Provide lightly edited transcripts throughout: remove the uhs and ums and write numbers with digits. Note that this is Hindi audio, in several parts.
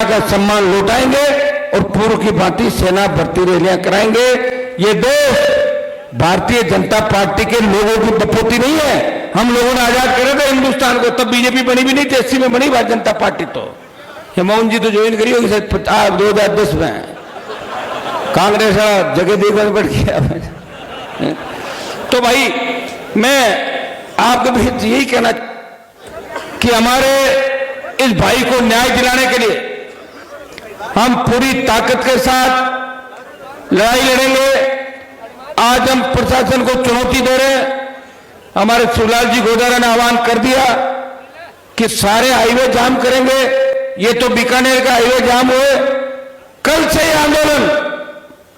का सम्मान लौटाएंगे और पूर्व की भांति सेना भर्ती रैलियां कराएंगे। ये देश भारतीय जनता पार्टी के लोगों की बपोती नहीं है। हम लोगों ने आजाद करे थे हिंदुस्तान को, तब बीजेपी बनी भी नहीं थी, 80 में बनी भारतीय जनता पार्टी। तो मोहन जी तो ज्वाइन करी होगी शायद 2010 में, कांग्रेस जगह देखकर बैठ गया। तो भाई मैं आपको भी यही कहना कि हमारे इस भाई को न्याय दिलाने के लिए हम पूरी ताकत के साथ लड़ाई लड़ेंगे। आज हम प्रशासन को चुनौती दे रहे हैं। हमारे शिवलाल जी गोदारा ने आह्वान कर दिया कि सारे हाईवे जाम करेंगे। ये तो बीकानेर का हाईवे जाम हुए, कल से ये आंदोलन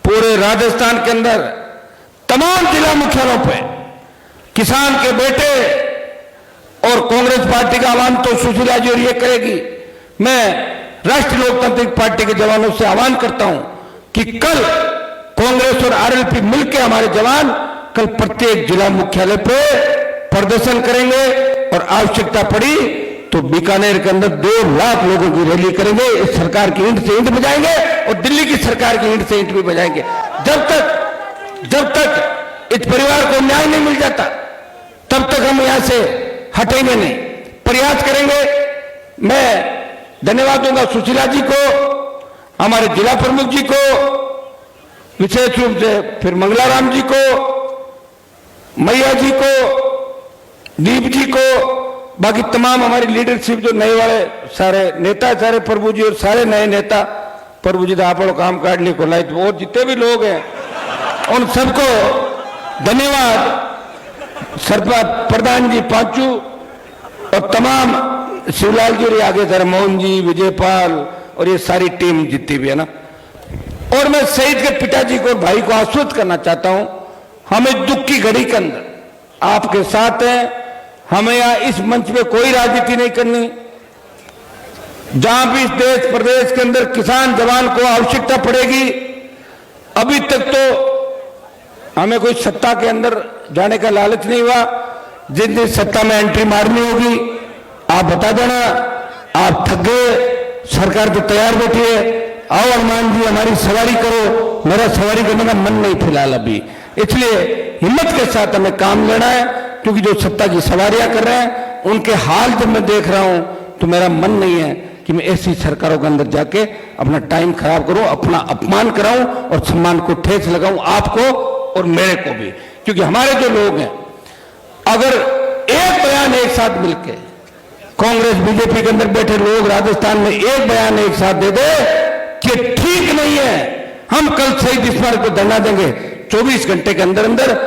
पूरे राजस्थान के अंदर तमाम जिला मुख्यालयों पे किसान के बेटे और कांग्रेस पार्टी का आह्वान तो सुशीला जी और ये करेगी। मैं राष्ट्रीय लोकतांत्रिक पार्टी के जवानों से आह्वान करता हूं कि कल कांग्रेस और आरएलपी मिलकर हमारे जवान कल प्रत्येक जिला मुख्यालय पे प्रदर्शन करेंगे और आवश्यकता पड़ी तो बीकानेर के अंदर 2 लाख लोगों की रैली करेंगे। इस सरकार की ईंट से ईंट बजाएंगे और दिल्ली की सरकार की ईंट से ईंट भी बजाएंगे। जब तक इस परिवार को न्याय नहीं मिल जाता तब तक हम यहां से हटेंगे नहीं, प्रयास करेंगे। मैं धन्यवाद दूंगा सुशीला जी को, हमारे जिला प्रमुख जी को, विशेष रूप से फिर मंगलाराम जी को, मैया जी को, दीप जी को, बाकी तमाम हमारी लीडरशिप जो नए वाले सारे नेता, सारे प्रभु जी और सारे नए नेता, प्रभु जी आप काम काट ली को लाइट वो जितने भी लोग हैं उन सबको धन्यवाद। सरपंच प्रधान जी पांचू और तमाम शिवलाल जी और आगे सर मोहन जी, विजयपाल और ये सारी टीम जितनी भी है ना। और मैं शहीद के पिताजी को और भाई को आश्वस्त करना चाहता हूं, हमें दुख की घड़ी के अंदर आपके साथ हैं। हमें यहां इस मंच पे कोई राजनीति नहीं करनी। जहां भी इस देश प्रदेश के अंदर किसान जवान को आवश्यकता पड़ेगी, अभी तक तो हमें कोई सत्ता के अंदर जाने का लालच नहीं हुआ। जिन दिन सत्ता में एंट्री मारनी होगी आप बता देना। आप थक गए, सरकार तो तैयार बैठी है, आओ हनुमान जी हमारी सवारी करो। मेरा सवारी करने का मन नहीं फिलहाल अभी, इसलिए हिम्मत के साथ हमें काम लेना है, क्योंकि जो सत्ता की सवारियां कर रहे हैं उनके हाल जब मैं देख रहा हूं तो मेरा मन नहीं है कि मैं ऐसी सरकारों के अंदर जाके अपना टाइम खराब करूं, अपना अपमान कराऊं और सम्मान को ठेस लगाऊं, आपको और मेरे को भी। क्योंकि हमारे जो लोग हैं, अगर एक बयान एक साथ मिलके कांग्रेस बीजेपी के अंदर बैठे लोग राजस्थान में एक बयान एक साथ दे दे कि ठीक नहीं है, हम कल शहीद स्मारक को धरना देंगे, 24 घंटे के अंदर अंदर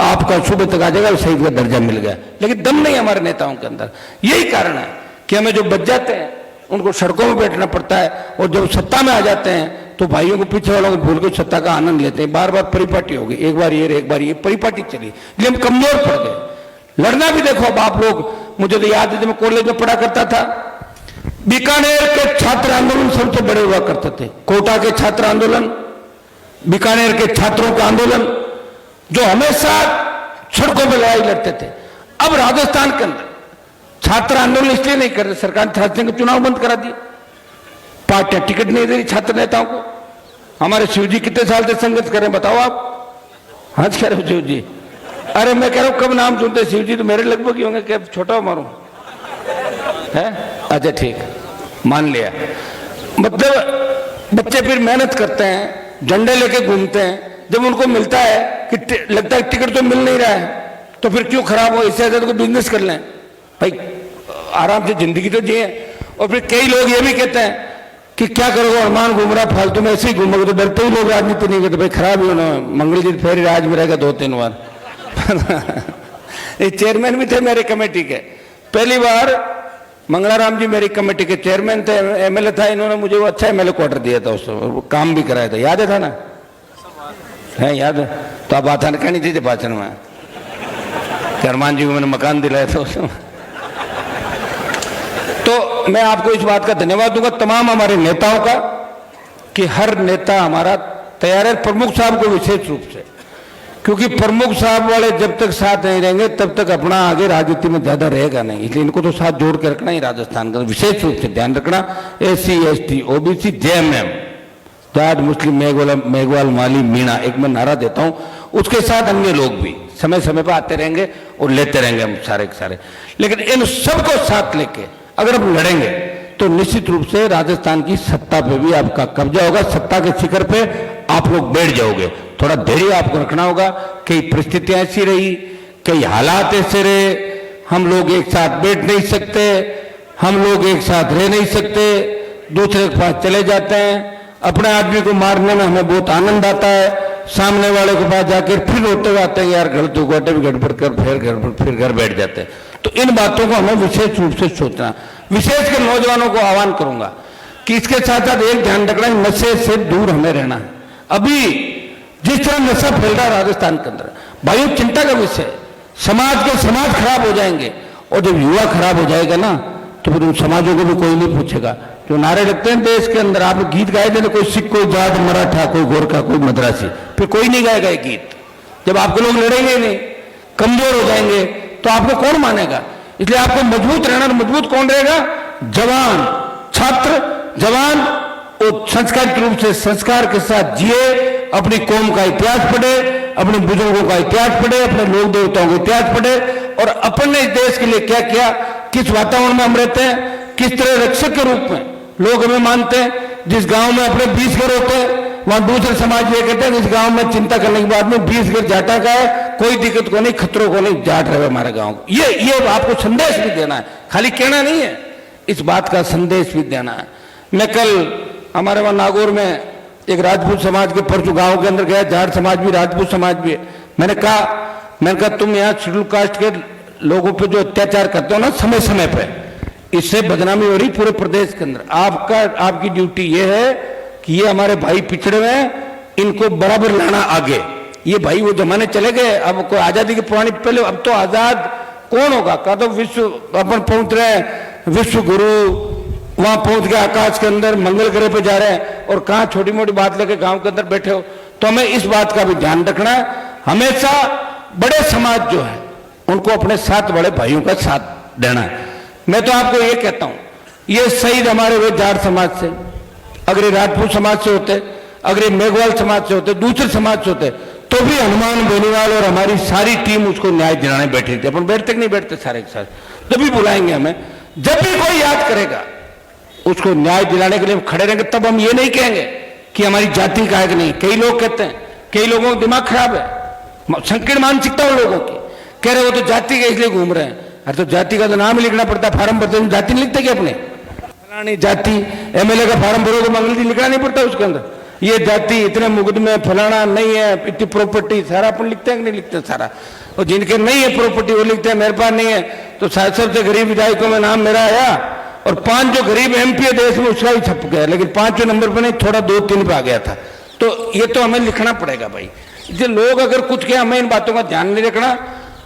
आपका सुबह तक आ जाएगा, शहीद का दर्जा मिल गया। लेकिन दम नहीं हमारे नेताओं के अंदर। यही कारण है कि हमें जो बच जाते हैं उनको सड़कों में बैठना पड़ता है, और जब सत्ता में आ जाते हैं तो भाइयों को, पीछे वालों को भूल के सत्ता का आनंद लेते हैं। बार बार परिपाटी होगी, एक बार ये परिपाटी चली, इसलिए हम कमजोर पड़ गए। लड़ना भी देखो अब आप लोग, मुझे तो याद है जब मैं कॉलेज में पढ़ा करता था, बीकानेर के छात्र आंदोलन सबसे बड़े हुआ करते थे। कोटा के छात्र आंदोलन, बीकानेर के छात्रों का आंदोलन, जो हमेशा सड़कों पर लड़ाई लड़ते थे। अब राजस्थान के अंदर छात्र आंदोलन इसलिए नहीं कर रहे, सरकार ने छात्र संघ के चुनाव बंद करा दिए, पार्टियां टिकट नहीं दे रही छात्र नेताओं को। हमारे शिव जी कितने साल से संघर्ष कर रहे हैं बताओ आप? हंस कह रहे हो शिव जी? अरे मैं कह रहा हूं कब नाम सुनते शिव जी तो मेरे लगभग ही होंगे, क्या छोटा मारूं है? अच्छा ठीक, मान लिया। मतलब बच्चे फिर मेहनत करते हैं, झंडे लेके घूमते हैं, जब उनको मिलता है कि लगता है टिकट तो मिल नहीं रहा है तो फिर क्यों खराब हो, इससे ज्यादा तो बिजनेस कर लें भाई, आराम से जिंदगी तो जिए। और फिर कई लोग ये भी कहते हैं कि क्या करोगे, हनुमान घूम रहा फालतू में, ऐसे ही घूमोगे तो डरते ही लोग राजनीति नहीं करते। भाई खराब ही होना, मंगल जी फिर राज में रहेगा 2-3 बार। ये चेयरमैन भी थे मेरे कमेटी के, पहली बार मंगलाराम जी मेरी कमेटी के चेयरमैन थे, एमएलए था, इन्होंने मुझे वो अच्छा एमएलए क्वार्टर दिया था, उसको काम भी कराया था, याद है था ना? है याद है? तो आप बात कहनी थी भाषण में, हनुमान जी को मैंने मकान दिलाया था उसमें। तो मैं आपको इस बात का धन्यवाद दूंगा तमाम हमारे नेताओं का कि हर नेता हमारा तैयार है, प्रमुख साहब को विशेष रूप से क्योंकि प्रमुख साहब वाले जब तक साथ नहीं रहेंगे तब तक अपना आगे राजनीति में ज्यादा रहेगा नहीं, इसलिए इनको तो साथ जोड़ के रखना ही राजस्थान का विशेष रूप से ध्यान रखना। SC ST OBC JMM Jat मुस्लिम मेघवाल माली मीणा, एक मैं नारा देता हूं, उसके साथ अन्य लोग भी समय समय पर आते रहेंगे और लेते रहेंगे हम सारे के सारे। लेकिन इन सबको साथ लेके अगर हम लड़ेंगे तो निश्चित रूप से राजस्थान की सत्ता पे भी आपका कब्जा होगा, सत्ता के शिखर पे आप लोग बैठ जाओगे। थोड़ा धैर्य आपको रखना होगा, कई परिस्थितियां ऐसी रही, कई हालात ऐसे रहे, हम लोग एक साथ बैठ नहीं सकते, हम लोग एक साथ रह नहीं सकते, दूसरे के पास चले जाते हैं, अपने आदमी को मारने में हमें बहुत आनंद आता है, सामने वाले के पास जाकर फिर रोते हुए आते हैं यार गलत हो गोटे भी गड़बड़ कर फिर घर बैठ जाते हैं। तो इन बातों को हमें विशेष रूप से सोचना, विशेषकर नौजवानों को आह्वान करूंगा कि इसके साथ साथ एक ध्यान रखना, नशे से दूर हमें रहना है। अभी जिस तरह नशा फैल रहा है राजस्थान के अंदर, भाइयों चिंता का विषय, समाज खराब हो जाएंगे, और जब युवा खराब हो जाएगा ना तो फिर उन समाजों को भी कोई नहीं पूछेगा। जो नारे लगते हैं देश के अंदर, आप गीत गाए थे, कोई सिख, कोई जाट, मराठा, कोई गोरखा, कोई मद्रासी, फिर कोई नहीं गाएगा ये गीत। जब आपके लोग लड़ेंगे नहीं, कमजोर हो जाएंगे, तो आपको कौन मानेगा? इसलिए आपको मजबूत रहना, मजबूत कौन रहेगा? जवान, छात्र, जवान, और संस्कारित रूप से संस्कार के साथ जिए, अपनी कौम का इतिहास पढ़े, अपने बुजुर्गों का इतिहास पढ़े, अपने लोक देवताओं का इतिहास पढ़े, और अपने देश के लिए क्या किया, किस वातावरण में हम रहते हैं, किस तरह रक्षक के रूप में लोग हमें मानते हैं। जिस गांव में अपने 20 घर होते हैं, वहां दूसरे समाज ये कहते हैं इस गांव में चिंता करने के बाद में 20 घर जाटा का है, कोई दिक्कत को नहीं, खतरों को नहीं, जाट रहे हमारे गांव को। ये आपको संदेश भी देना है, खाली कहना नहीं है, इस बात का संदेश भी देना है। मैं कल हमारे वहां नागौर में एक राजपूत समाज के परसों गांव के अंदर गया, जाट समाज भी राजपूत समाज भी है। मैंने कहा तुम यहाँ शेड्यूल कास्ट के लोगों पे जो अत्याचार करते हो ना समय समय पे, इससे बदनामी हो रही पूरे प्रदेश के अंदर। आपकी ड्यूटी ये है कि ये हमारे भाई पिछड़े हुए हैं, इनको बराबर लाना आगे। ये भाई वो जमाने चले गए, अब कोई आजादी की पुरानी, पहले अब तो आजाद कौन होगा? का तो विश्व अपन पहुंच रहे हैं, विश्व गुरु वहां पहुंच गए, आकाश के अंदर मंगल ग्रह पे जा रहे हैं, और कहां छोटी मोटी बात लेके गांव के अंदर बैठे हो। तो हमें इस बात का भी ध्यान रखना है, हमेशा बड़े समाज जो है उनको अपने साथ बड़े भाइयों का साथ देना है। मैं तो आपको ये कहता हूं, ये शहीद हमारे वे जाट समाज से, अगर ये राजपूत समाज से होते, अगर ये मेघवाल समाज से होते, दूसरे समाज से होते, तो भी हनुमान बेनीवाल और हमारी सारी टीम उसको न्याय दिलाने बैठी थी। अपन बैठते कि नहीं बैठते सारे के साथ? जब भी बुलाएंगे हमें, जब भी कोई याद करेगा उसको न्याय दिलाने के लिए खड़े रहेंगे। तब हम ये नहीं कहेंगे कि हमारी जाति का है कि नहीं। कई लोग कहते हैं, कई लोगों का दिमाग खराब है, संकीर्ण मानसिकता उन लोगों की, कह रहे वो तो जाति के इसलिए घूम रहे हैं। अरे तो जाति का तो नाम ही लिखना पड़ता है, फार्म भरते हैं जाति नहीं लिखते क्या अपने? फलानी जाति, MLA का फार्म भरो तो मंगल लिखना नहीं पड़ता उसके अंदर, ये जाति इतने मुकदमे फलाना नहीं है, इतनी प्रॉपर्टी, सारा अपन लिखते हैं कि नहीं लिखते सारा? और जिनके नहीं है प्रॉपर्टी वो लिखते हैं मेरे पास नहीं है। तो सबसे गरीब विधायकों में नाम मेरा आया, और 5 जो गरीब MP देश में उसका भी छप गया, लेकिन 5वें नंबर पर नहीं, थोड़ा 2-3 पे आ गया था। तो ये तो हमें लिखना पड़ेगा भाई। जो लोग अगर कुछ कहें, हमें इन बातों का ध्यान नहीं रखना।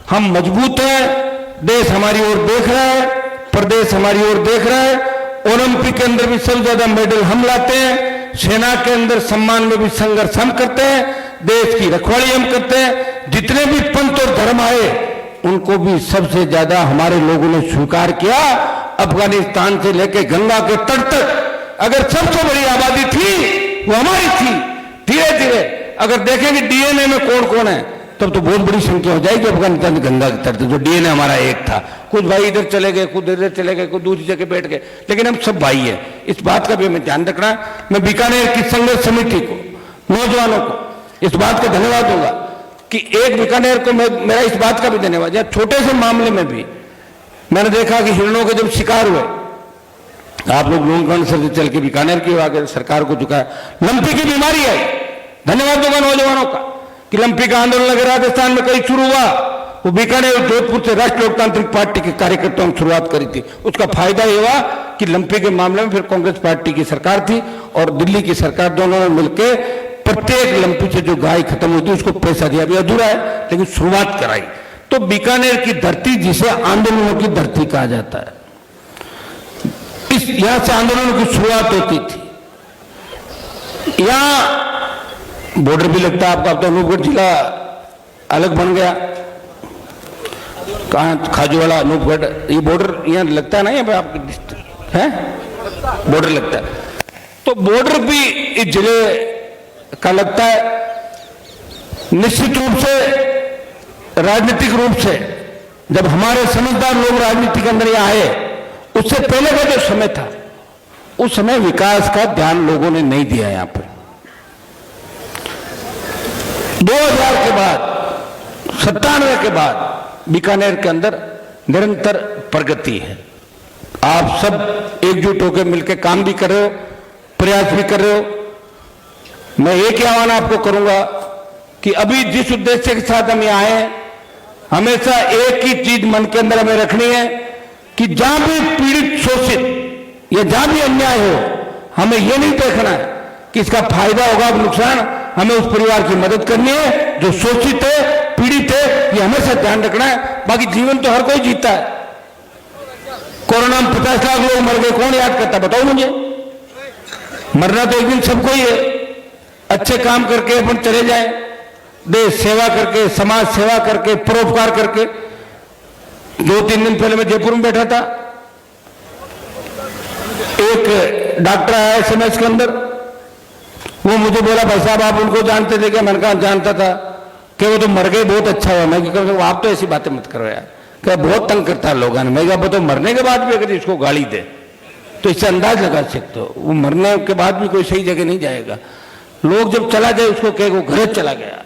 हम मजबूत हैं, देश हमारी ओर देख रहा है, प्रदेश हमारी ओर देख रहा है। ओलंपिक के अंदर भी सबसे ज्यादा मेडल हम लाते हैं, सेना के अंदर सम्मान में भी संघर्ष हम करते हैं, देश की रखवाली हम करते हैं। जितने भी पंथ और धर्म आए उनको भी सबसे ज्यादा हमारे लोगों ने स्वीकार किया। अफगानिस्तान से लेकर गंगा के तट तक अगर सबसे बड़ी आबादी थी वो हमारी थी। धीरे धीरे अगर देखेंगे DNA में कौन कौन है, तब तो बहुत बड़ी संख्या हो जाएगी अफगानिस्तान गंगा के तट। जो DNA हमारा एक था, कुछ भाई इधर चले गए, कुछ इधर चले गए, कुछ दूसरी जगह बैठ गए, लेकिन हम सब भाई है। इस बात का भी हमें ध्यान रखना है। मैं बीकानेर की संघर्ष समिति को, नौजवानों को इस बात का धन्यवाद दूंगा कि एक बीकानेर को मेरा इस बात का भी धन्यवाद। या छोटे से मामले में भी मैंने देखा कि हिरणों के जब शिकार हुए, आप लोग लोंगकर्ण से चल के बीकानेर की आगे सरकार को झुकाया, लंपी की बीमारी आई। धन्यवाद दूंगा नौजवानों का कि लंपी का आंदोलन अगर राजस्थान में कहीं शुरू हुआ, वो बीकानेर जोधपुर से राष्ट्रीय लोकतांत्रिक पार्टी के कार्यकर्ताओं ने शुरुआत करी थी। उसका फायदा ये हुआ कि लंपी के मामले में फिर कांग्रेस पार्टी की सरकार थी और दिल्ली की सरकार, दोनों ने मिलकर प्रत्येक लंपी से जो गाय खत्म हुई थी उसको पैसा दिया। अभी अधूरा है लेकिन शुरुआत कराई। तो बीकानेर की धरती जिसे आंदोलनों की धरती कहा जाता है, यहां से आंदोलनों की शुरुआत होती थी। यहां बॉर्डर भी लगता है आपका, तो अनूपगढ़ जिला अलग बन गया। कहाँ खाजूवाड़ा, अनूपगढ़, ये बॉर्डर यहाँ लगता है ना, यहाँ पे आपके है बॉर्डर लगता है, तो बॉर्डर भी इस जिले का लगता है। निश्चित रूप से राजनीतिक रूप से जब हमारे समझदार लोग राजनीति के अंदर यहाँ आए, उससे पहले का जो समय था, उस समय विकास का ध्यान लोगों ने नहीं दिया। यहां पर 2000 के बाद, 97 के बाद बीकानेर के अंदर निरंतर प्रगति है। आप सब एकजुट होकर मिलकर काम भी कर रहे हो, प्रयास भी कर रहे हो। मैं एक ही आह्वान आपको करूंगा कि अभी जिस उद्देश्य के साथ हम यहाँ आए, हमेशा एक ही चीज मन के अंदर हमें रखनी है कि जहां भी पीड़ित, शोषित या जहां भी अन्याय हो, हमें यह नहीं देखना है कि इसका फायदा होगा नुकसान। हमें उस परिवार की मदद करनी है जो शोषित है, पीड़ित है, ये हमेशा ध्यान रखना है। बाकी जीवन तो हर कोई जीता है। कोरोना में 50 लाख लोग मर गए, कौन याद करता बताओ मुझे? मरना तो एक दिन सबको ही है। अच्छे काम करके अपन चले जाए, देश सेवा करके, समाज सेवा करके, परोपकार करके। 2-3 दिन पहले मैं जयपुर में बैठा था, एक डॉक्टर आया SMS के अंदर, वो मुझे बोला भाई साहब आप उनको जानते थे क्या? मैंने कहा जानता था। कि वो तो मर गए, बहुत अच्छा हुआ। मैं क्या, आप तो ऐसी बातें मत करो यार, क्या बहुत तंग करता है लोगों ने। मैं क्या, तो मरने के बाद भी अगर इसको गाली दे तो इससे अंदाज लगा सकते हो, वो मरने के बाद भी कोई सही जगह नहीं जाएगा। लोग जब चला जाए उसको कहे वो घर चला गया।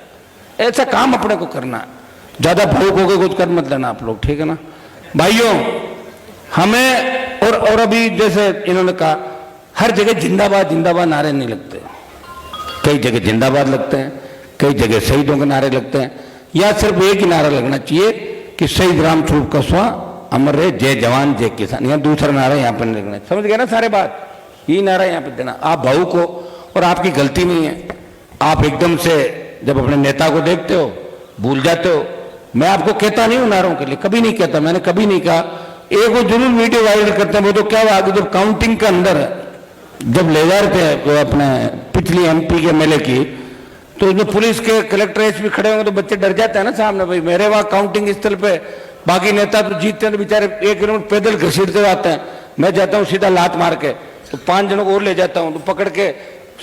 ऐसा काम अपने को करना, ज्यादा भावुक हो गए कुछ कर मत लेना आप लोग, ठीक है ना भाइयों? हमें और अभी जैसे इन्होंने कहा, हर जगह जिंदाबाद जिंदाबाद नारे नहीं लगते। कई जगह जिंदाबाद लगते हैं, कई जगह शहीदों के नारे लगते हैं। या सिर्फ एक ही नारा लगना चाहिए कि शहीद राम स्वरूप कसवा अमर रहे, जय जवान जय किसान। यहाँ दूसरा नारा यहाँ पर नहीं लगना। समझ गए ना सारे बात? यही नारा यहाँ पे देना। आप भावुक हो और आपकी गलती नहीं है। आप एकदम से जब अपने नेता को देखते हो भूल जाते हो। मैं आपको कहता नहीं हूं नारों के लिए, कभी नहीं कहता, मैंने कभी नहीं कहा। एक वो जरूर वीडियो वायरल करते हैं, वो तो क्या आगे जब काउंटिंग के अंदर जब ले जा रहे थे अपने पिछली MP के MLA की, तो उसमें पुलिस के कलेक्टर SP खड़े होंगे तो बच्चे डर जाते हैं ना सामने। भाई मेरे वहां काउंटिंग स्थल पे बाकी नेता तो जीतते हैं तो बेचारे 1 किलोमीटर पैदल घसीटते आते हैं। मैं जाता हूँ सीधा लात मार के, तो 5 जनों को और ले जाता हूँ, तो पकड़ के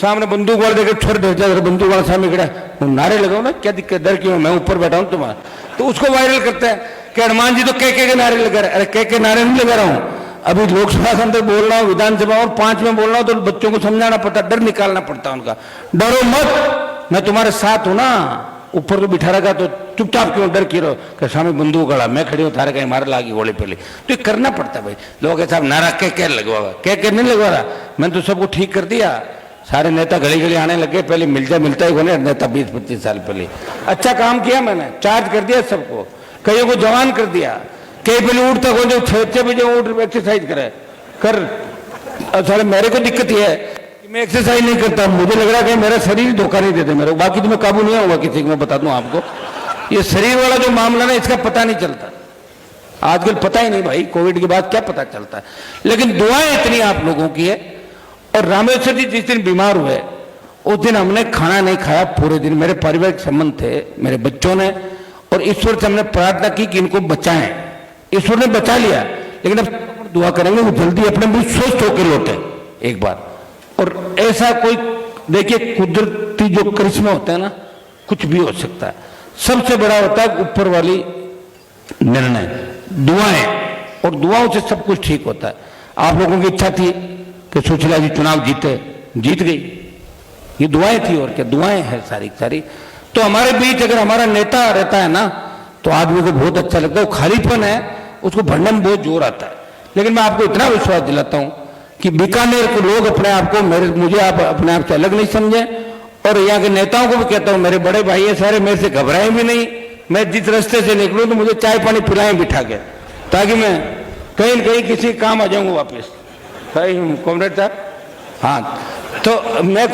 सामने बंदूक वाले देखे छोड़ डर जाए, बंदूक वाला सामने खड़ा है, नारे लगाओ ना, क्या दिक्कत, डर क्यों, मैं ऊपर बैठा हूँ तुम्हारा। तो उसको वायरल करते हैं कि हनुमान जी तो के नारे लगा रहे। अरे के नारे नहीं लगा रहा हूँ, अभी लोकसभा के अंदर बोल रहा हूँ, विधानसभा और 5 में बोल रहा हूँ, तो बच्चों को समझाना पड़ता, डर निकालना पड़ता उनका। डरो मत, मैं तुम्हारे साथ हूं ना। ऊपर तो बिठा रखा तो चुपचाप क्यों, डर क्यों रहो? कि सामने बंदूक गड़ा, मैं खड़ी हूँ, थारे कहीं मार लागी गोले पहले। तो ये करना पड़ता भाई। लोग साहब नारा के लगवा, के नहीं लगवा रहा, मैंने तो सबको ठीक कर दिया। सारे नेता घड़ी घड़ी आने लगे, पहले मिलता ही होने नेता 20-25 साल पहले। अच्छा काम किया मैंने, चार्ज कर दिया सबको, कईयों को जवान कर दिया। कई पहले उठ तक जो 6 बजे उठ एक्सरसाइज करे कर। सारे मेरे को दिक्कत यह है कि मैं एक्सरसाइज नहीं करता, मुझे लग रहा है कि मेरा शरीर धोखा नहीं देते मेरे को। बाकी तो मैं काबू नहीं होगा किसी को, मैं बता दूं आपको। ये शरीर वाला जो मामला ना, इसका पता नहीं चलता आजकल, पता ही नहीं भाई, कोविड के बाद क्या पता चलता है। लेकिन दुआएं इतनी आप लोगों की है। और रामेश्वर जी जिस दिन बीमार हुए उस दिन हमने खाना नहीं खाया पूरे दिन। मेरे पारिवारिक संबंध थे मेरे बच्चों ने, और ईश्वर से हमने प्रार्थना की कि इनको बचाएं। ईश्वर ने बचा लिया, लेकिन अब दुआ करेंगे वो जल्दी अपने मुझ स्वस्थ होकर लौटे एक बार। और ऐसा कोई देखिए, कुदरती जो करिश्मा होता है ना, कुछ भी हो सकता है। सबसे बड़ा होता है ऊपर वाली निर्णय, दुआएं, और दुआओं से सब कुछ ठीक होता है। आप लोगों की इच्छा थी कि सुशीला जी चुनाव जीत गई, ये दुआएं थी और क्या, दुआएं हैं सारी सारी। तो हमारे बीच अगर हमारा नेता रहता है ना, तो आदमी को बहुत अच्छा लगता है। वो खालीपन है, उसको भरने में बहुत जोर आता है। लेकिन मैं आपको इतना विश्वास दिलाता हूं कि बीकानेर के लोग अपने आप को मुझे आप अपने आप से अलग नहीं समझे। और यहाँ के नेताओं को भी कहता हूँ, मेरे बड़े भाई है सारे, मेरे से घबराए भी नहीं। मैं जिस रास्ते से निकलूं तो मुझे चाय पानी पिलाएं बिठा के, ताकि मैं कहीं न कहीं किसी काम आ जाऊंगा वापस। सही कॉमरेड साहब? हाँ, तो मैं